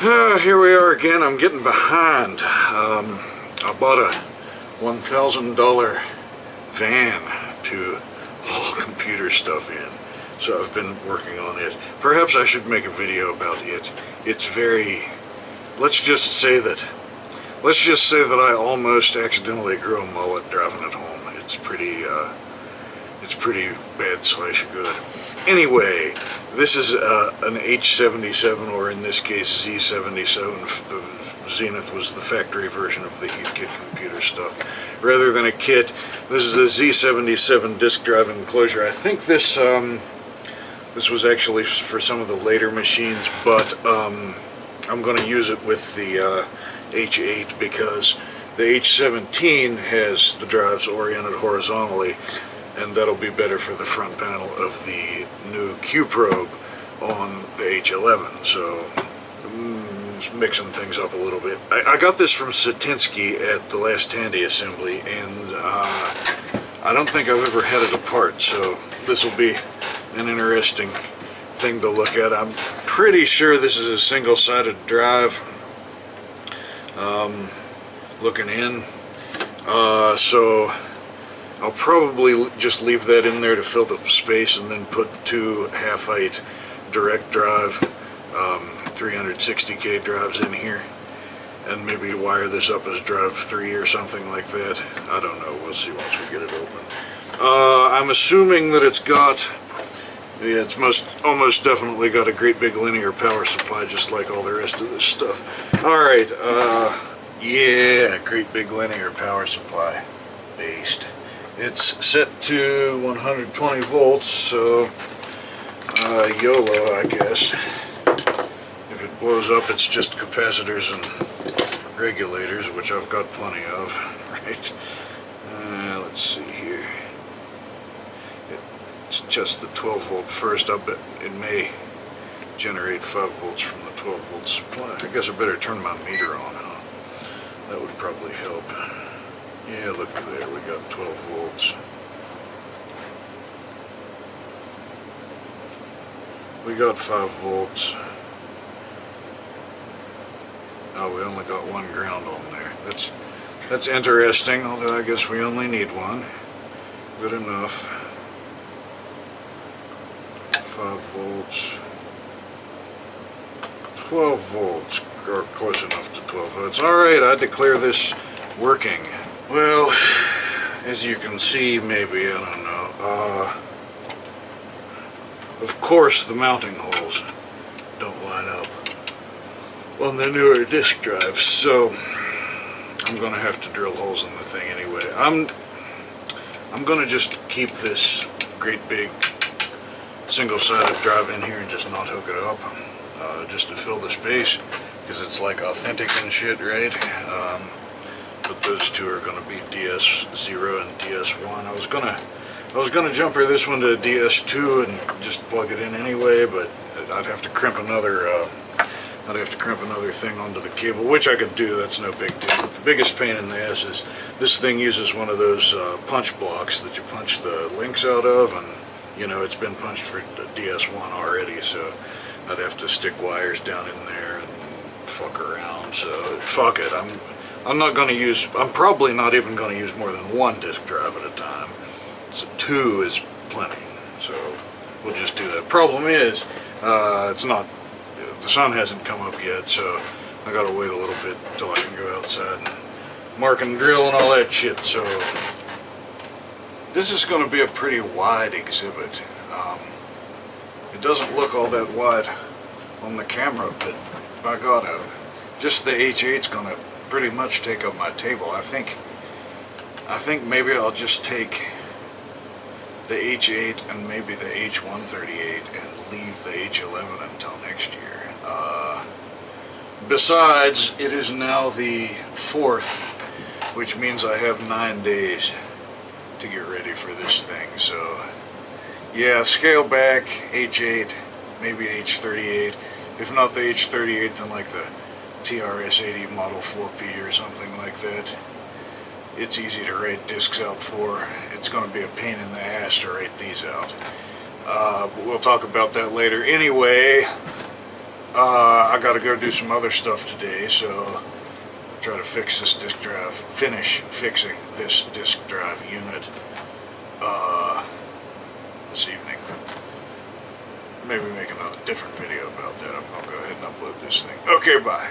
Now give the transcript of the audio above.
Here we are again. I'm getting behind. I bought a $1,000 van to haul computer stuff in, so I've been working on it. Perhaps I should make a video about it. It's very, let's just say that I almost accidentally grew a mullet driving it home. It's pretty bad / good. Anyway, this is an H77, or in this case Z77. The Zenith was the factory version of the Heathkit computer stuff. Rather than a kit, this is a Z77 disk drive enclosure. I think this was actually for some of the later machines, but I'm going to use it with the H8 because the H17 has the drives oriented horizontally, and that'll be better for the front panel of the new Q probe on the H11. So, just mixing things up a little bit. I got this from Satinsky at the last Tandy assembly, and I don't think I've ever had it apart, so this will be an interesting thing to look at. I'm pretty sure this is a single-sided drive, looking in, so I'll probably just leave that in there to fill the space, and then put two half-height direct drive 360K drives in here, and maybe wire this up as drive 3 or something like that. I don't know, we'll see once we get it open. I'm assuming that it's almost definitely got a great big linear power supply, just like all the rest of this stuff. Alright, yeah, great big linear power supply based. It's set to 120 volts, so YOLO, I guess. If it blows up, it's just capacitors and regulators, which I've got plenty of, right? Let's see here. It's just the 12 volt first. I bet it may generate 5 volts from the 12 volt supply. I guess I better turn my meter on, huh? That would probably help. Yeah, look at there, we got 12 volts. We got 5 volts. Oh, we only got one ground on there. That's interesting, although I guess we only need one. Good enough. 5 volts. 12 volts, or close enough to 12 volts. Alright, I declare this working. Well, as you can see, maybe, I don't know, of course the mounting holes don't line up on the newer disk drives, so I'm gonna have to drill holes in the thing anyway. I'm gonna just keep this great big single-sided drive in here and just not hook it up, just to fill the space, because it's like authentic and shit, right? But those two are going to be DS0 and DS1. I was gonna jumper this one to DS2 and just plug it in anyway, but I'd have to crimp another thing onto the cable, which I could do. That's no big deal. But the biggest pain in the ass is this thing uses one of those punch blocks that you punch the links out of, and you know it's been punched for the DS1 already, so I'd have to stick wires down in there and fuck around. So fuck it. I'm probably not even going to use more than one disk drive at a time. So 2 is plenty. So we'll just do that. Problem is, the sun hasn't come up yet, so I gotta wait a little bit until I can go outside and mark and drill and all that shit. So this is going to be a pretty wide exhibit. It doesn't look all that wide on the camera, but by God, just the H8's going to pretty much take up my table. I think maybe I'll just take the H8 and maybe the H138 and leave the H11 until next year. Besides, it is now the 4th, which means I have 9 days to get ready for this thing. So yeah, scale back H8, maybe H38. If not the H38, then like the TRS-80 Model 4P or something like that. It's easy to write discs out for. It's going to be a pain in the ass to write these out. But we'll talk about that later. Anyway, I gotta go do some other stuff today, so try to fix this disk drive, finish fixing this disk drive unit this evening. Maybe make another different video about that. I'm gonna go ahead and upload this thing. Okay, bye.